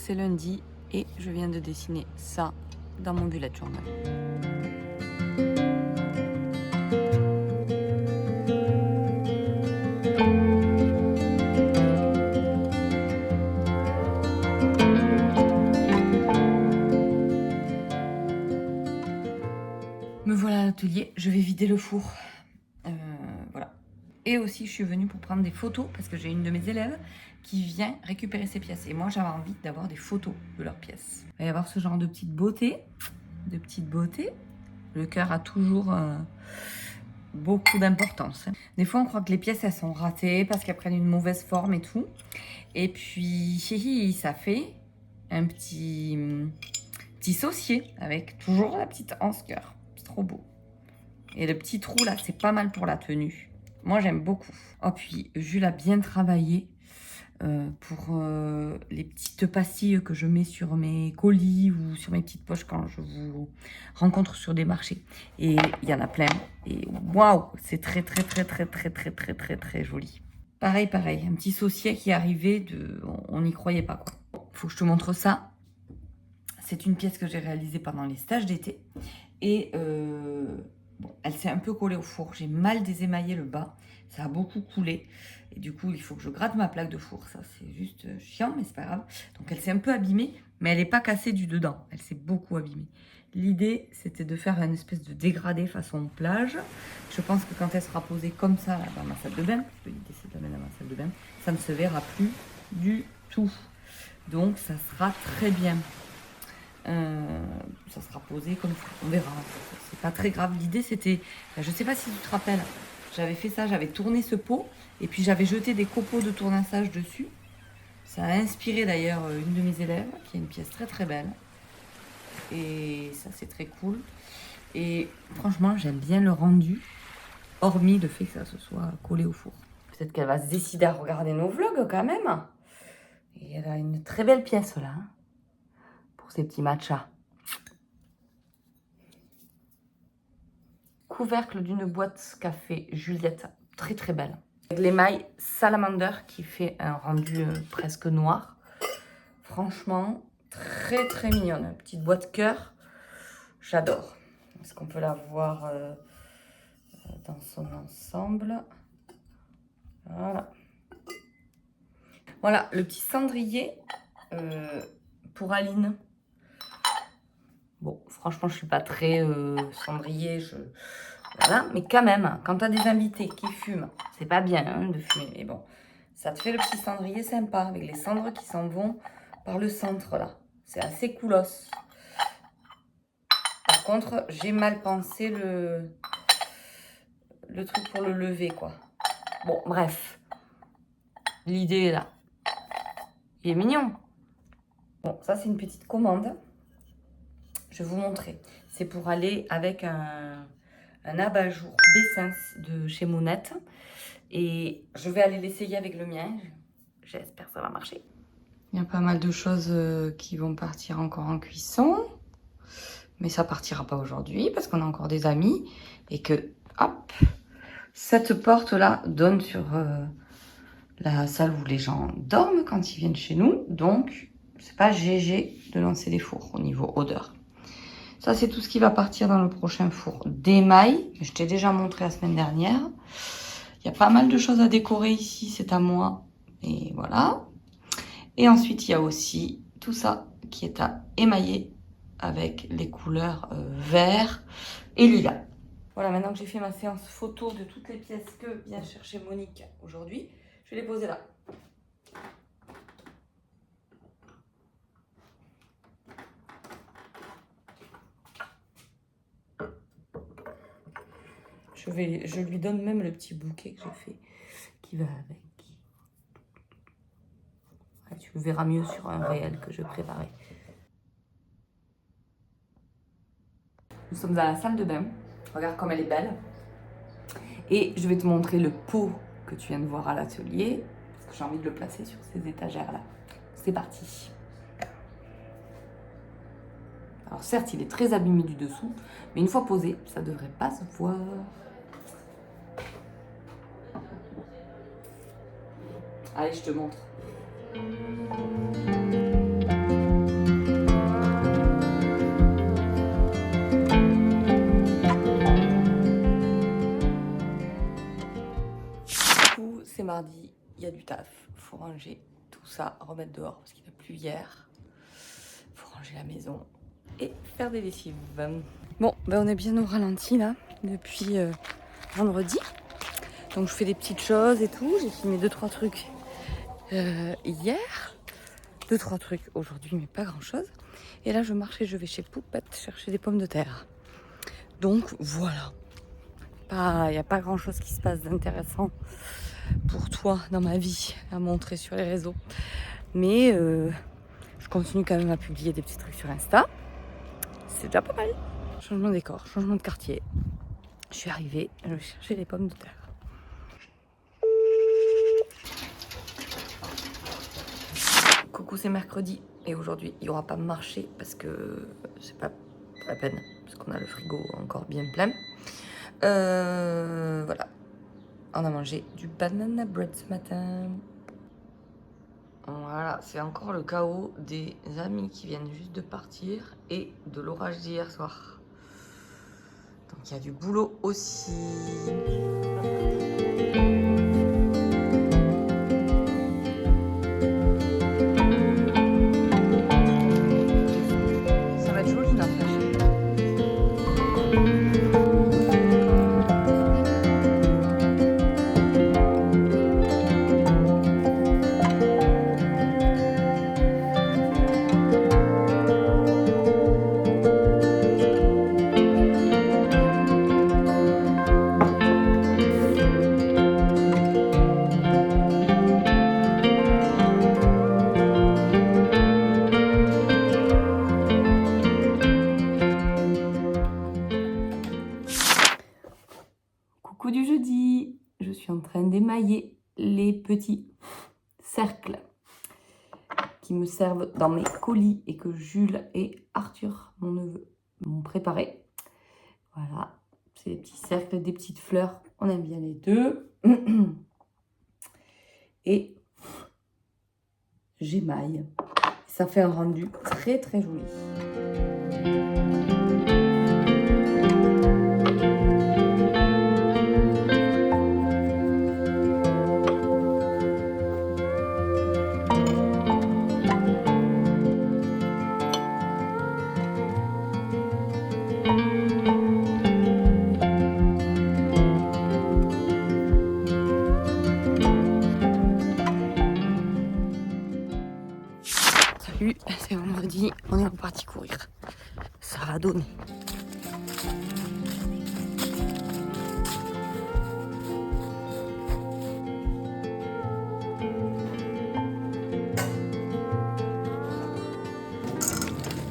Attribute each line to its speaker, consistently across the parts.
Speaker 1: c'est lundi et je viens de dessiner ça dans mon bullet journal. Me voilà à l'atelier, je vais vider le four. Voilà. Et aussi, je suis venue pour prendre des photos parce que j'ai une de mes élèves qui vient récupérer ses pièces. Et moi, j'avais envie d'avoir des photos de leurs pièces. Il va y avoir ce genre de petite beauté. Le cœur a toujours beaucoup d'importance. Des fois, on croit que les pièces, elles sont ratées parce qu'elles prennent une mauvaise forme et tout. Et puis, ça fait un petit saucier avec toujours la petite anse cœur. C'est trop beau. Et le petit trou là, c'est pas mal pour la tenue. Moi, j'aime beaucoup. Oh, puis Jules a bien travaillé pour les petites pastilles que je mets sur mes colis ou sur mes petites poches quand je vous rencontre sur des marchés. Et il y en a plein. Et waouh, c'est très joli. Pareil, un petit saucier qui est arrivé on n'y croyait pas quoi. Faut que je te montre ça. C'est une pièce que j'ai réalisée pendant les stages d'été. Et bon, elle s'est un peu collée au four. J'ai mal désémaillé le bas. Ça a beaucoup coulé. Et du coup, il faut que je gratte ma plaque de four. Ça, c'est juste chiant, mais c'est pas grave. Donc, elle s'est un peu abîmée, mais elle n'est pas cassée du dedans. Elle s'est beaucoup abîmée. L'idée, c'était de faire une espèce de dégradé façon plage. Je pense que quand elle sera posée comme ça là, dans ma salle de bain, parce que l'idée, c'est de la mettre dans ma salle de bain, ça ne se verra plus du tout. Donc, ça sera très bien. Ça sera posé comme ça, on verra. C'est pas très grave. L'idée c'était, je sais pas si tu te rappelles, j'avais fait ça, j'avais tourné ce pot et puis j'avais jeté des copeaux de tournassage dessus. Ça a inspiré d'ailleurs une de mes élèves qui a une pièce très belle et ça c'est très cool. Et franchement j'aime bien le rendu, hormis le fait que ça se soit collé au four. Peut-être qu'elle va se décider à regarder nos vlogs quand même. Et elle a une très belle pièce là. Pour ces petits matchas. Couvercle d'une boîte café Juliette, très belle. Avec l'émail Salamander qui fait un rendu presque noir. Franchement, très mignonne. Petite boîte cœur, j'adore. Est-ce qu'on peut la voir dans son ensemble? Voilà. Voilà, le petit cendrier pour Aline. Bon, franchement, je suis pas très cendrier, voilà. Mais quand même, quand tu as des invités qui fument, c'est pas bien hein, de fumer, mais bon, ça te fait le petit cendrier sympa, avec les cendres qui s'en vont par le centre, là. C'est assez coolos. Par contre, j'ai mal pensé le truc pour le lever, quoi. Bon, bref. L'idée est là. Il est mignon. Bon, ça, c'est une petite commande. Je vais vous montrer. C'est pour aller avec un abat-jour Bessens de chez Monette. Et je vais aller l'essayer avec le mien. J'espère que ça va marcher. Il y a pas mal de choses qui vont partir encore en cuisson. Mais ça partira pas aujourd'hui parce qu'on a encore des amis. Et que, hop, cette porte-là donne sur la salle où les gens dorment quand ils viennent chez nous. Donc, c'est pas GG de lancer des fours au niveau odeur. Ça, c'est tout ce qui va partir dans le prochain four d'émail. Je t'ai déjà montré la semaine dernière. Il y a pas mal de choses à décorer ici. C'est à moi. Et voilà. Et ensuite, il y a aussi tout ça qui est à émailler avec les couleurs vert et lilas. Voilà, maintenant que j'ai fait ma séance photo de toutes les pièces que vient chercher Monique aujourd'hui, je vais les poser là. Je lui donne même le petit bouquet que j'ai fait, qui va avec. Ouais, tu le verras mieux sur un réel que je préparais. Nous sommes à la salle de bain. Regarde comme elle est belle. Et je vais te montrer le pot que tu viens de voir à l'atelier, parce que j'ai envie de le placer sur ces étagères-là. C'est parti. Alors certes, il est très abîmé du dessous, mais une fois posé, ça ne devrait pas se voir. Allez, je te montre. mardi, il y a du taf. Faut ranger tout ça, remettre dehors parce qu'il a plu hier. Faut ranger la maison et faire des lessives. Bon, ben on est bien au ralenti là, depuis vendredi. Donc je fais des petites choses et tout. J'ai filmé 2-3 trucs hier. 2-3 trucs aujourd'hui, mais pas grand chose. Et là je marche et je vais chez Poupette chercher des pommes de terre. Donc voilà. Il n'y a pas grand chose qui se passe d'intéressant pour toi dans ma vie à montrer sur les réseaux. Mais je continue quand même à publier des petits trucs sur Insta. C'est déjà pas mal. Changement de décor, changement de quartier. Je suis arrivée, je vais chercher les pommes de terre. Coucou, c'est mercredi et aujourd'hui il n'y aura pas marché parce que c'est pas la peine parce qu'on a le frigo encore bien plein. Voilà, on a mangé du banana bread ce matin. Voilà, c'est encore le chaos des amis qui viennent juste de partir et de l'orage d'hier soir. Donc il y a du boulot aussi. Ça va être joli n'empêche. Coucou du jeudi, je suis en train d'émailler les petits cercles qui me servent dans mes colis et que Jules et Arthur, mon neveu, m'ont préparé. Voilà, c'est des petits cercles, des petites fleurs, on aime bien les deux. Et j'émaille. Ça fait un rendu très très joli. Salut, c'est vendredi, on est reparti courir. Ça va donner.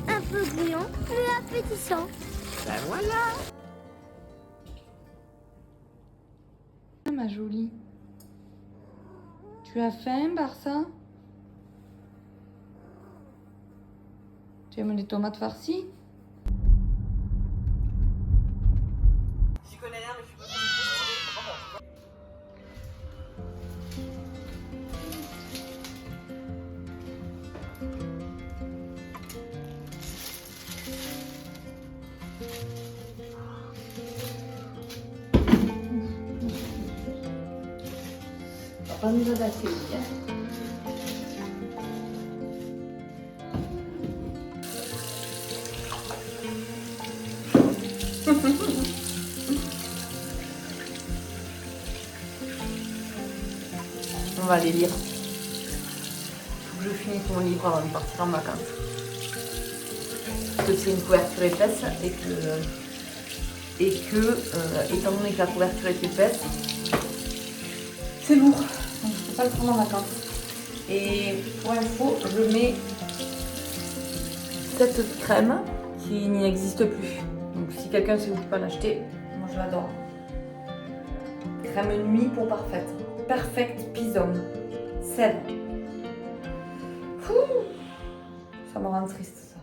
Speaker 2: Un peu gluant, mais appétissant.
Speaker 1: Ben voilà. Ma jolie. Tu as faim, Barça? Tu aimes les tomates farcies?
Speaker 3: J'y connais rien, mais je suis pas sûr.
Speaker 1: Papa nous a daté, hein? On va aller lire. Faut que je finisse mon livre avant de partir en vacances. Parce que c'est une couverture épaisse étant donné que la couverture est épaisse, c'est lourd. Donc je peux pas le prendre en vacances. Et pour info, je mets cette crème qui n'existe plus. Donc si quelqu'un sait où je peux en acheter, moi je l'adore. Crème nuit pour parfaite. Perfect Pison. Sel. Ça me rend triste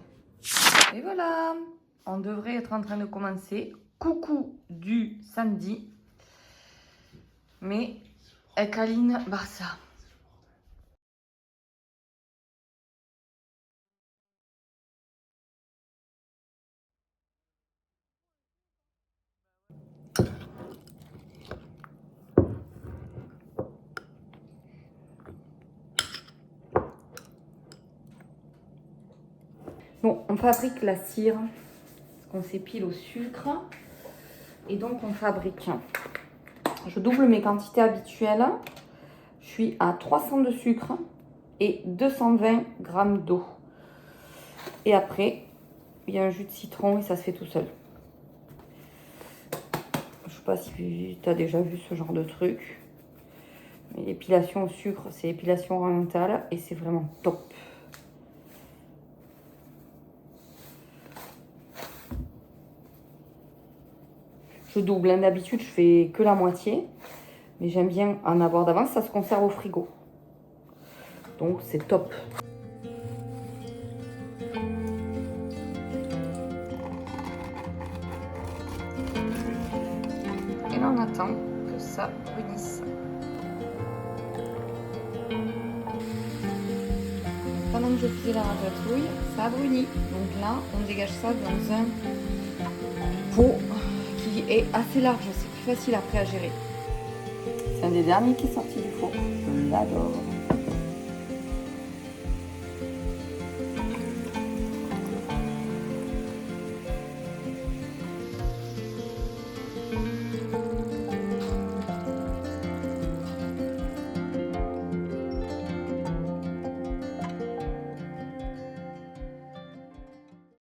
Speaker 1: ça. Et voilà. On devrait être en train de commencer. Coucou du samedi. Mais Ekaline Barça. Bon, on fabrique la cire. On s'épile au sucre. Et donc, on fabrique. Je double mes quantités habituelles. Je suis à 300 de sucre et 220 g d'eau. Et après, il y a un jus de citron et ça se fait tout seul. Je sais pas si tu as déjà vu ce genre de truc. Mais l'épilation au sucre, c'est l'épilation orientale et c'est vraiment top. Je double, hein. D'habitude je fais que la moitié, mais j'aime bien en avoir d'avance, ça se conserve au frigo. Donc c'est top. Et là on attend que ça brunisse. Pendant que je faisais la ratatouille, ça a bruni. Donc là on dégage ça dans un pot qui est assez large, c'est plus facile après à gérer. C'est un des derniers qui est sorti du four, je l'adore.